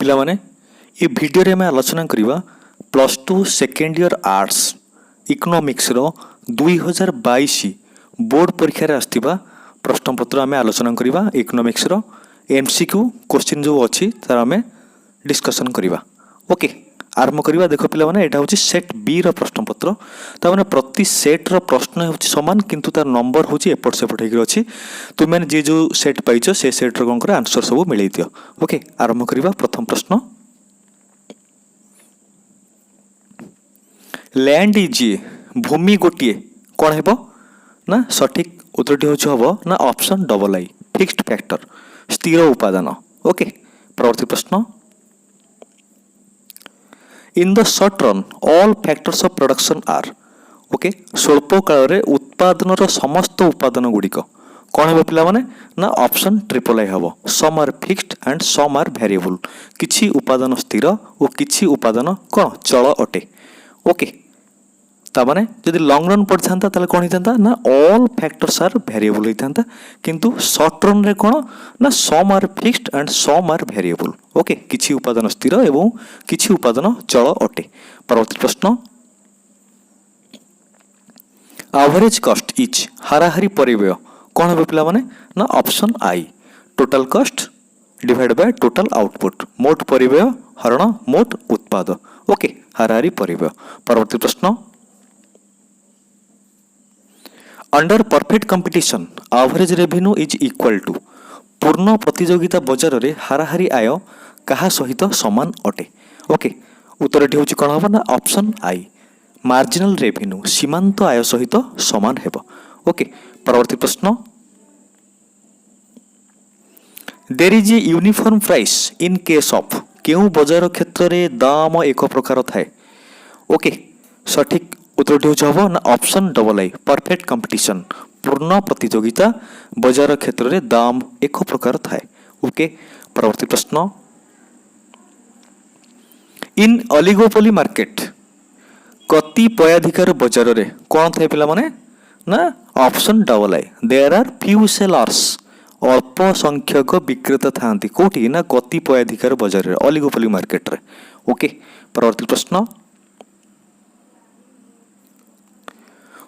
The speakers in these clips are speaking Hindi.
पिला माने ये वीडियो रे मैं आलोचना करिवा plus two second year arts economics रो 2022 बोर्ड परीक्षा रे आस्तिबा प्रश्नपत्र आम आलोचना करिवा। इकोनॉमिक्स रो एमसीक्यू क्वेश्चन जो अच्छी तार आम डिस्कसन करिवा। ओके आरंभ करिवा। देखो पिला माने एटा होची सेट बी रो प्रश्नपत्र। ता माने प्रति सेट रो प्रश्न होची समान किंतु तार नंबर होची एपट सेपट हेकि अछि। तुम माने जे जो सेट पाइछो से सेट रो कोन करे आंसर सब मिलै दियो। ओके आरंभ करिवा। प्रथम प्रश्न लैंड इज भूमि गोटे कौन हेबो ना सठिक उत्तरटी होछ हबो ना option double I fixed factor स्थिर उपादान। ओके परवर्ती प्रश्न in the short run all factors of production are. Okay स्वल्प काल रे उत्पादन रो समस्त उपादान गुड़िक कौन हेबो पिला माने ना ऑप्शन ट्रिपल आई हेबो। Some are fixed and some are variable किछि उपादान स्थिर और किछि उपादान कौन चल अटे। ओके तामाने यदि लॉन्ग रन पड़ था ताले कौन होता ना ऑल फैक्टर्स आर वेरिएबल होता किंतु शॉर्ट रन रे कौन ना some are fixed and some are variable. Okay किछि उपादान स्थिर एवं किछि उपादान चल अटे। परवर्ती प्रश्न एवरेज कॉस्ट इज हाराहारी परिव्यय कौन हे पिला माने ना option I total cost divide by total output मोट परिव्यय हरण मोट उत्पाद। ओके हाराहारी परिव्यय। परवर्ती प्रश्न under perfect competition average revenue is equal to पूर्ण प्रतियोगिता बजार रे हाराहारी आय कहा सहित समान अटे। ओके उत्तरटी होची कोन हबो ना ऑप्शन आई मार्जिनल रेवेन्यू सीमांत आय सहित समान हेबो। ओके परवर्ती प्रश्न there is a uniform price in case of केउ बजार क्षेत्र रे दाम एक प्रकार थाए। ओके सठिक उत्तरटी होची हबो ना ऑप्शन डबल आई परफेक्ट कंपटीशन पूर्ण प्रतियोगिता बजार क्षेत्र रे दाम एक प्रकार थाए। ओके परवर्ती प्रश्न इन ऑलिगोपोली मार्केट कतिपयाधिकार बजार रे कौन थाए पिला माने ना option double I there are few sellers अल्प संख्यक विक्रेता थांती कोठी ना कतिपयाधिकार बजार रे ऑलिगोपोली मार्केट रे। ओके परवर्ती प्रश्न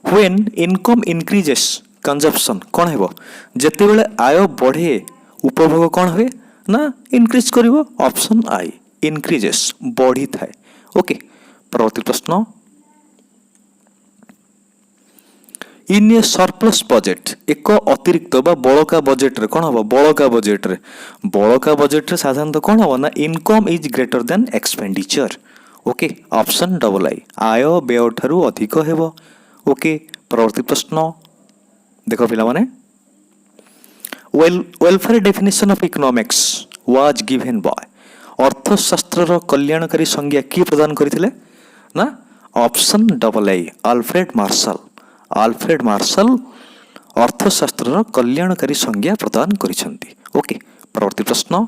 When income increases consumption कौन हेबो जेते बेले आय बढ़े उपभोग कौन हुए ना इंक्रीज करिवो ऑप्शन आई इंक्रीजेस बढ़ी थाए। ओके परवर्ती प्रश्न इन ए सरप्लस बजेट एक अतिरिक्त बा बळका बजेट रे कौन हबो बळका बजेट रे साधारणतः कौन हबो ना income is greater than expenditure. Okay option double I आय व्यय ठारू अधिक हेबो। ओके परवर्ती प्रश्न देखो पिला माने welfare definition of economics was given by अर्थशास्त्र रो कल्याणकारी संज्ञा की प्रदान करथिले ना ऑप्शन डबल आई अल्फ्रेड मार्शल अर्थशास्त्र रो कल्याणकारी संज्ञा प्रदान करिसंती। ओके परवर्ती प्रश्न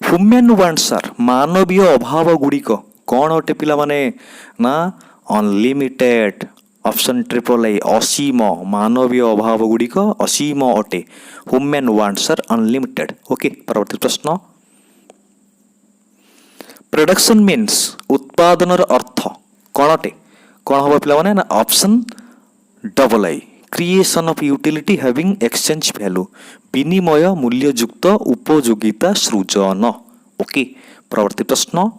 ह्यूमन वांट्स आर मानवीय अभाव गुड़िक कौन अटे पिला माने ना अनलिमिटेड ऑप्शन ट्रिपल आई असीम मानवीय अभाव गुड़िक असीम अटे human wants are unlimited. Okay परवर्ती प्रश्न प्रोडक्शन मीन्स उत्पादन अर्थ कौन अटे कौन हम पिला माने ना option double I creation of utility having exchange value विनिमय मूल्ययुक्त उपयोगिता सृजन। ओके परवर्ती प्रश्न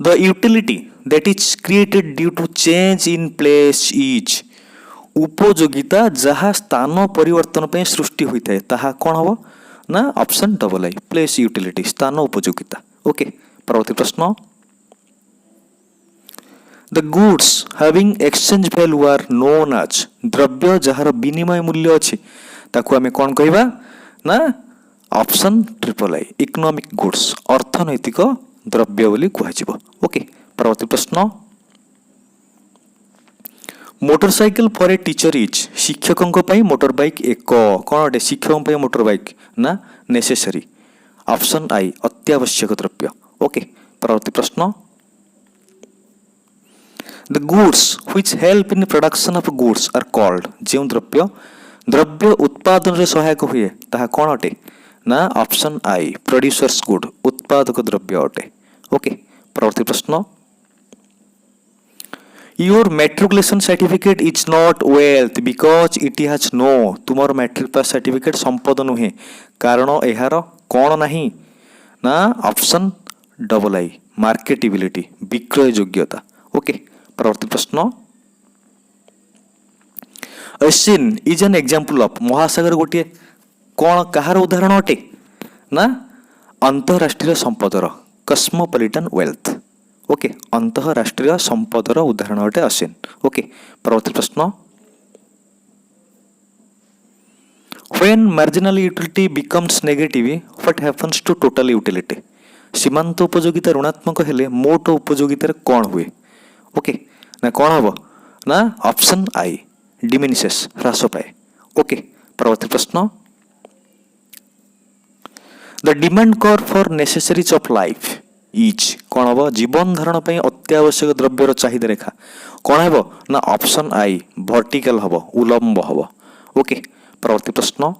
The utility that is created due to change in place is उपयोगिता जहाँ स्थान परिवर्तन पे सृष्टि होता है ताहा कौन हबो ना option double I place utility स्थान उपयोगिता। ओके परवर्ती प्रश्न the goods having exchange value are known as द्रव्य जहार विनिमय मूल्य अछि ताकू आमे कौन कहबा ना option triple I economic goods अर्थनैतिक द्रव्य बोली कहुजिबो। ओके परवर्ती प्रश्न motorcycle for a teacher is शिक्षकों पई मोटर बाइक एक कौन अटे शिक्षकों पई मोटर बाइक ना नेसेसरी ऑप्शन आई अत्यावश्यक द्रव्य। ओके परवर्ती प्रश्न the goods which help in production of goods are called जो द्रव्य द्रव्य उत्पादन रे सहायक हुए ताहा कौन अटे ना ऑप्शन आई प्रोड्यूसर्स गुड उत्पादक द्रव्य अटे। ओके परवर्ती प्रश्न your matriculation certificate is not wealth because it has no तुमर मैट्रिक पास सर्टिफिकेट संपद नुहे कारण यार कौन नहीं ना ऑप्शन डबल आई मार्केटेबिलिटी विक्रय योग्यता। ओके परवर्ती प्रश्न ocean is an example of महासागर गोटे कौन कहार उदाहरण अटे ना अंतरराष्ट्रीय संपदर कस्मोपॉलिटन वेल्थ। ओके अंतरराष्ट्रीय संपदर उदाहरण अटे ओशिन। ओके परवर्ती प्रश्न when marginal utility becomes negative what happens to total utility सीमांत उपयोगिता ऋणात्मक हेले मोट उपयोगिता कौन हुए। ओके ना कौन हम ना ऑप्शन आई डिमिनिशेस ह्रास पाए। ओके परवर्ती प्रश्न the demand curve for necessaries of life is कौन हम जीवन धारण पर अत्यावश्यक द्रव्यर चाहिदा रेखा कौन हम ना ऑप्शन आई वर्टिकल हम उलंब हम। ओके परवर्ती प्रश्न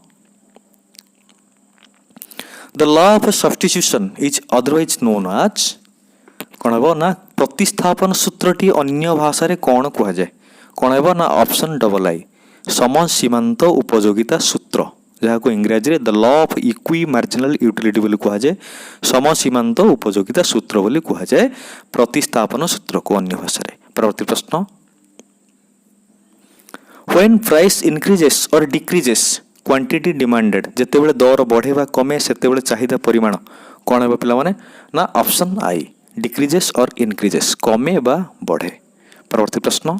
the law of substitution is otherwise known as कौन हम ना प्रतिस्थापन सूत्रटी अन्य भाषा रे कौन कह जाए कौन है ना ऑप्शन डबल आई सम सीमांत उपयोगिता सूत्र जहाँ को इंग्राजी रे the law of equi marginal utility बोली कह जाए सम सीमांत उपयोगिता सूत्र बोली कह जाए प्रतिस्थापन सूत्र को अन्य भाषा रे। परवर्ती प्रश्न व्हेन प्राइस इंक्रीजेस और डिक्रीजेस क्वांटिटी डिमांडेड जेतेबेले दर बढ़े बा कमे सेतेबेले चाहिदा परिमाण कौन है पिला माने ना option I decreases or increases कमे बा बढ़े। परवर्ती प्रश्न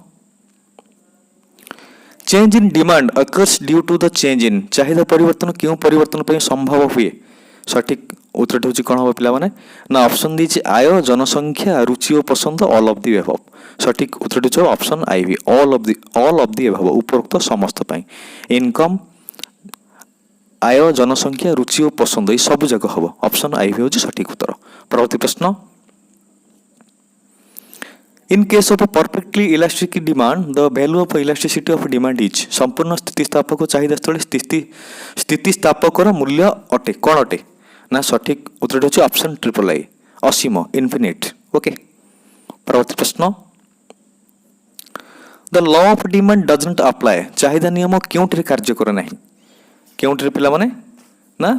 change in demand occurs due to the change in चाहिदा परिवर्तन क्यों परिवर्तन पर संभव हुए सठिक उत्तर होची कौन हम पिला माने ना ऑप्शन दीजिए आय जनसंख्या रुचि और पसंद ऑल ऑफ दी अबव सठिक उत्तर होची ऑप्शन आई भी ऑल ऑफ दी अबव उपरोक्त समस्त पई इनकम आय जनसंख्या रुचि और पसंद ये सब जगह हम ऑप्शन आई भी होची सठिक उत्तर। परवर्ती प्रश्न In case of a perfectly elastic demand, the value of elasticity of demand is संपूर्ण स्थितिस्थापक चाहिदा स्थल स्थितिस्थापक मूल्य अटे कौन अटे ना सठिक उत्तर होची ऑप्शन ट्रिपल आई असीम इनफिनिट। ओके परवर्ती प्रश्न the law of demand doesn't apply चाहिदा नियम क्योंठे कार्य करे नाही क्योंठे पिला माने ना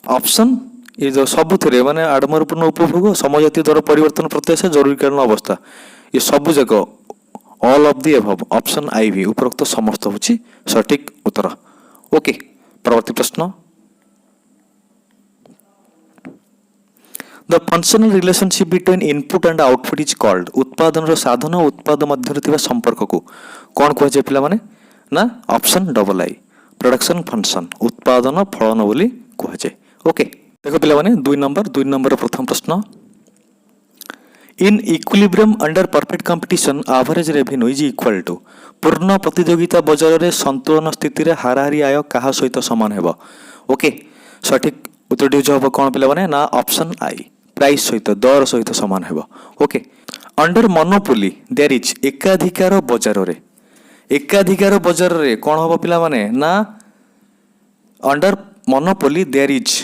ऑप्शन ये जो सबुथिरे माने आडम्बरपूर्ण उपभोग समजातीय दर परिवर्तन प्रत्याशा जरूरीकालीन अवस्था ये सब जगह all of the above option I भी उपरोक्त समस्त होची सठिक उत्तर। ओके परवर्ती प्रश्न the functional relationship between input and output is called उत्पादन साधन और उत्पाद मध्य संपर्क को कौन कह जाए पिला माने ना ऑप्शन डबल आई प्रोडक्शन फंक्शन उत्पादन फलन बोली कह जाए। ओके देखो पिला माने 2 नंबर प्रथम प्रश्न in equilibrium under perfect competition average revenue is equal to पूर्ण प्रतियोगिता बजार रे संतुलन स्थिति रे हाराहारी आय कहा सहित समान हेबो। ओके सठिक उत्तर हो कौन पिला माने ना ऑप्शन आई प्राइस सहित दर सहित समान हेबो। Okay under monopoly there is एकाधिकार बजार रे कौन हम पिला माने ना अंडर मोनोपोली देयर इज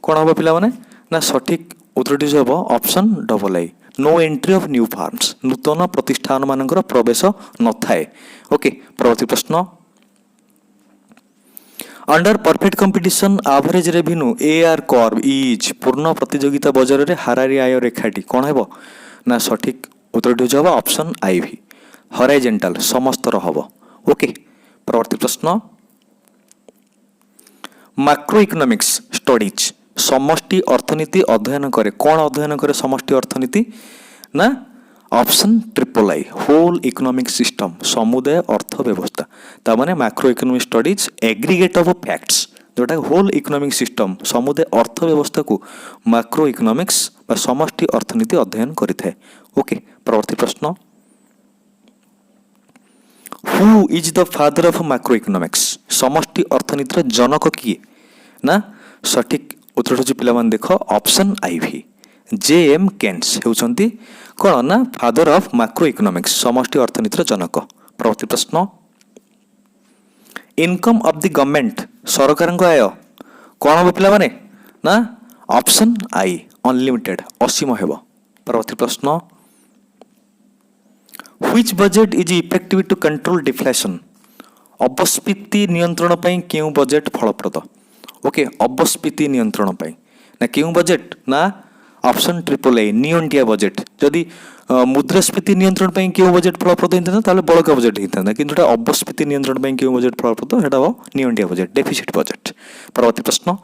कौन हम पिला माने ना सठिक उत्तर हम option double I no entry of new firms नूतन प्रतिष्ठान मानकर प्रवेश न थाए। ओके परवर्ती प्रश्न under perfect competition average revenue AR curve is पूर्ण प्रतियोगिता बजार रे हाराहारी आय रेखाटी कौन हेबो ना सठिक उत्तर हम ऑप्शन आई भी हॉरिजॉन्टल समस्तर हबो। ओके परवर्ती प्रश्न मैक्रो इकोनॉमिक्स स्टडीज समष्टि अर्थनीति अध्ययन करे कौन अध्ययन करे समष्टि अर्थनीति ना option triple I whole economic system समुदाय अर्थ व्यवस्था ता माने macro economic studies aggregate of facts जोटा होल इकोनॉमिक सिस्टम समुदाय अर्थ व्यवस्था को मैक्रो इकोनॉमिक्स बा समष्टि अर्थनीति अध्ययन करिथाय। ओके परवर्ती प्रश्न who is the father of macro economics समष्टि अर्थनीतिर जनक किए ना सठिक उत्तर होची पिला मान देखो ऑप्शन आई भी जे.एम. केन्स हेउचंती कौन ना फादर ऑफ मैक्रो इकोनॉमिक्स समष्टि अर्थनीतिर जनक। परवर्ती प्रश्न इनकम ऑफ द गवर्नमेंट सरकार आय कौन हम पे ना ऑप्शन आई अनलिमिटेड असीम हेब। परवर्ती प्रश्न which budget is effective to control deflation अपस्फीति नियंत्रण पर क्यों बजेट फलप्रद। ओके अपस्फीति नियंत्रण पर ना क्यों बजेट ना ऑप्शन ट्रिपल ए नियो इंडिया बजेट जदि मुद्रास्फीति नियंत्रण पर क्यों बजेट फलप्रद होता है बड़का बजेट होता है कि अपस्फीति नियंत्रण पर क्यों बजेट फलप्रद है neo India budget deficit budget. परवर्ती प्रश्न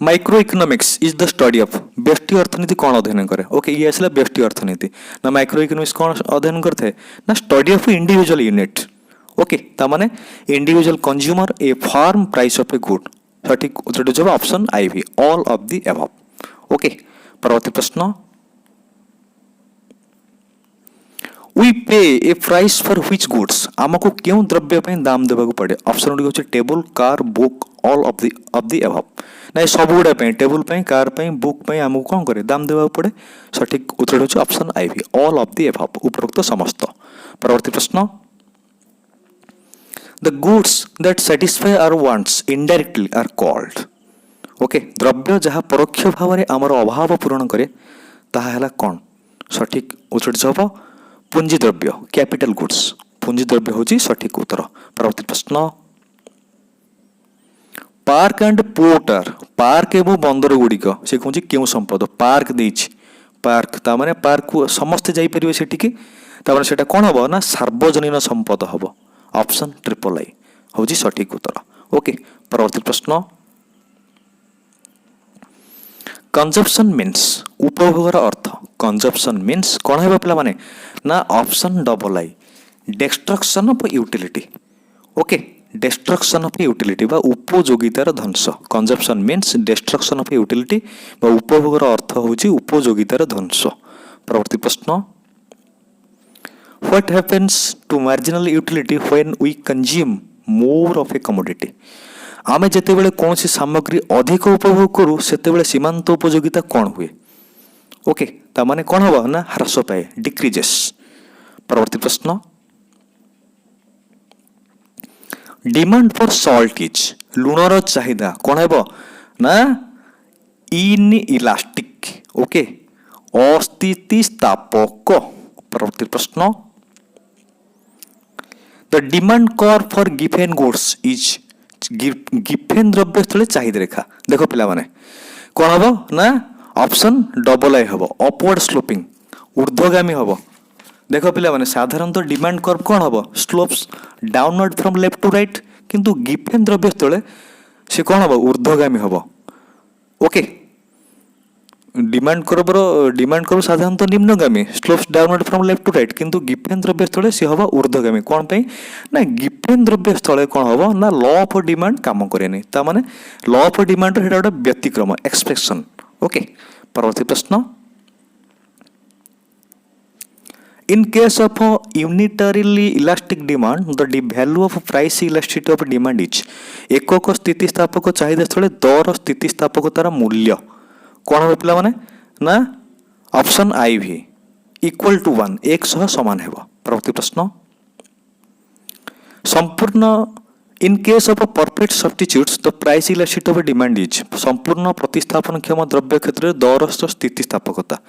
micro economics is the study of व्यष्टि अर्थनीति कौन अध्ययन करे। ओके ये आसला व्यष्टि अर्थनीति ना माइक्रो इकोनॉमिक्स कौन अध्ययन करते ना study of individual unit. Okay ता माने individual consumer a firm price of a good सठिक उत्तर जब ऑप्शन आई भी all of the above. Okay परवर्ती प्रश्न we pay a price for which goods आमको क्यों द्रव्य पे दाम देवाक पड़े। ऑप्शन गुडी होचे table car book all of the above ना सब गुड़ा टेबल कार बुक आमको कौन करे दाम देवाक पड़े सठिक उत्तर होचे ऑप्शन आई भी ऑल ऑफ द अबव उपरोक्त समस्त। परवर्ती प्रश्न the goods that satisfy our wants indirectly are called. Okay द्रव्य जहाँ परोक्ष भाव में आमर अभाव पूरण करे ताहा हैला कौन सठिक उत्तर हम पुंजी द्रव्य कैपिटल गुड्स पुंजी द्रव्य होची सठिक उत्तर। परवर्ती प्रश्न पार्क एंड पोर्टर पार्क एवं बंदर गुड़िक से कौन क्यों संपद पार्क देछि पार्क ता माने पार्क को समस्ते जाई परिबे सेटिके ता माने सेटा कोन हबो ना सार्वजनीन संपद हबो ऑप्शन ट्रिपल आई होची सठिक उत्तर। ओके परवर्ती प्रश्न कंजप्शन मीन्स उपभोगर अर्थ कंजप्शन मीन्स कौन है पे माने ना option double I destruction of utility. Okay destruction of utility बा उपयोगितार ध्वंस consumption means destruction of utility बा उपभोगर अर्थ होची उपयोगितार ध्वंस। परवर्ती प्रश्न what happens to marginal utility when we consume more of a commodity आमे जेतेबेले कौन सी सामग्री अधिक उपभोग करूँ सेतेबेले सीमांत उपयोगिता कौन हुए। ओके ता माने कौन हबो ना ह्रास पाए डिक्रीजेस। परवर्ती प्रश्न डिमांड फॉर सॉल्ट इज लुणर चाहिदा कौन हेबो ना इन इलास्टिक। ओके अस्थितिस्थापक। परवर्ती प्रश्न the demand curve for Giffen goods is Giffen द्रव्य स्थले चाहिदा रेखा देखो पिला माने कौन हबो ना ऑप्शन डबल आई हबो अपवर्ड स्लोपिंग ऊर्ध्वगामी हबो। देखो पिला माने साधारणतः डिमांड कर्व कौन हबो slopes downward from left to right किंतु गिफेन द्रव्य स्थले से कौन हबो ऊर्ध्वगामी हबो। ओके डिमांड कर्व साधारणतः निम्नगामी slopes downward from left to right किंतु गिफेन द्रव्य स्थले से हबो ऊर्ध्वगामी कौन पे ना गिफेन द्रव्य स्थले कौन हबो ना लॉ ऑफ डिमांड काम करेनी ता माने लॉ ऑफ डिमांड हेटा गोटे व्यतिक्रम एक्सप्रेशन। ओके परवर्ती प्रश्न in case of unitarily elastic demand the value of price elasticity of demand is एकक स्थितिस्थापक चाहिदा स्थले दर स्थितिस्थापकतार मूल्य कौन हम पे माने ना ऑप्शन आई भी इक्वल टू 1 एक सह समान हेबो। परवर्ती प्रश्न संपूर्ण इन case of perfect substitutes the price elasticity of demand is संपूर्ण प्रतिस्थापन क्षम द्रव्य क्षेत्र में दर स्थितिस्थापकता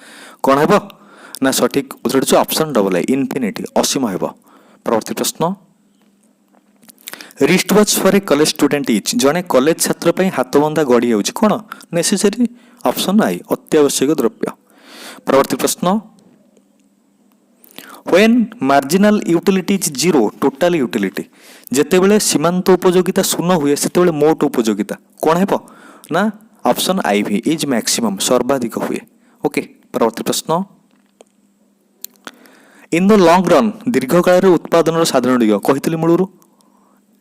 कौन हेबो ना सठिक उत्तर ऑप्शन डबल आई इनफिनिटी असीम हेबो। परवर्ती प्रश्न wrist watch for a college student is जड़े कॉलेज छात्र पे हाथबंधा गड़ी होची कौन नेसेसरी ऑप्शन आई अत्यावश्यक द्रव्य। परवर्ती प्रश्न when marginal utility is zero total utility जेतेबेले सीमांत उपयोगिता शून्य हुए सेतेबेले मोट उपयोगिता कौन हेबो ना ऑप्शन आई भी इज मैक्सिमम सर्वाधिक हुए। ओके परवर्ती प्रश्न इन द लॉन्ग रन दीर्घ काल उत्पादन साधारण दिग कही मूलर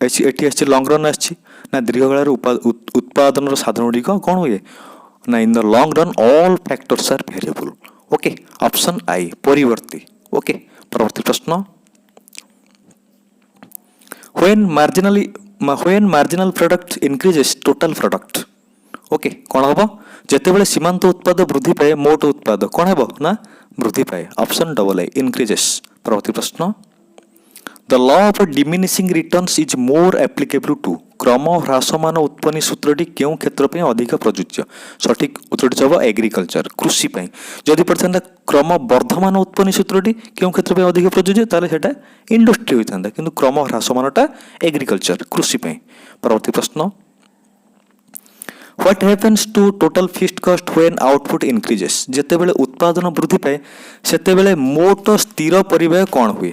एटी लॉन्ग रन ना दीर्घ काल उत्पादन साधारण दिग कौन हुए ना in the long run all factors are variable. Okay option I परिवर्ती। ओके परवर्ती प्रश्न when marginal product increases total product okay कौन हम जितेबाला सीमांत उत्पाद वृद्धि पाए मोट उत्पाद कौन हम ना वृद्धि पाए ऑप्शन डबल आई इंक्रीजेस। परवर्ती प्रश्न the law of diminishing returns is more applicable to क्रम ह्रासमान उत्पत्ति सूत्रटी क्यों क्षेत्र पे अधिक प्रযোज्य सठिक उत्तरटी हम एग्रिकल्चर कृषि जदि पड़ता क्रम वर्धमान उत्पत्ति सूत्रटी क्यों क्षेत्र पे अधिक प्रযোज्य ताले सेटा इंडस्ट्री होता किंतु क्रम ह्रासमानटा एग्रिकल्चर कृषि परवर्ती प्रश्न what happens to total fixed cost when output increases जेतेबेले उत्पादन वृद्धि पाए सेतेबेले मोट स्थिर परिव्यय कौन हुए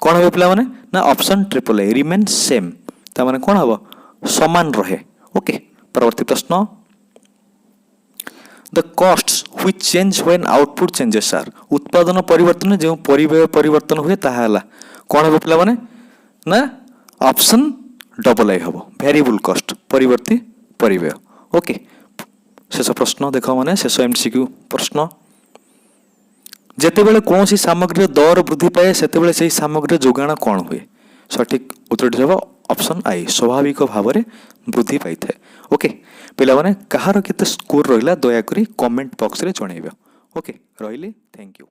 कौन हे पिला माने ना option triple A remain same ता माने कौन हबो समान रहे ओके परवर्ती प्रश्न the costs which change when output changes are उत्पादन परिवर्तन जो परिव्यय परिवर्तन हुए ताहा हला कौन हे पिला माने ना ऑप्शन डबल ए हबो वेरिएबल कॉस्ट परिवर्ती परिव्यय ओके शेष प्रश्न देख माने शेष एमसीक्यू प्रश्न जेतेबेले कौन सी सामग्री दर वृद्धि पाए सेतेबेले से सामग्री जोगाण कौन हुए सठिक उत्तरटी हम ऑप्शन आई स्वाभाविक भाव में वृद्धि पाई थाए ओके पिला माने कहार केते स्कोर रहिला दया करी कमेंट बॉक्स रे जणैबो ओके रहिले थैंक यू।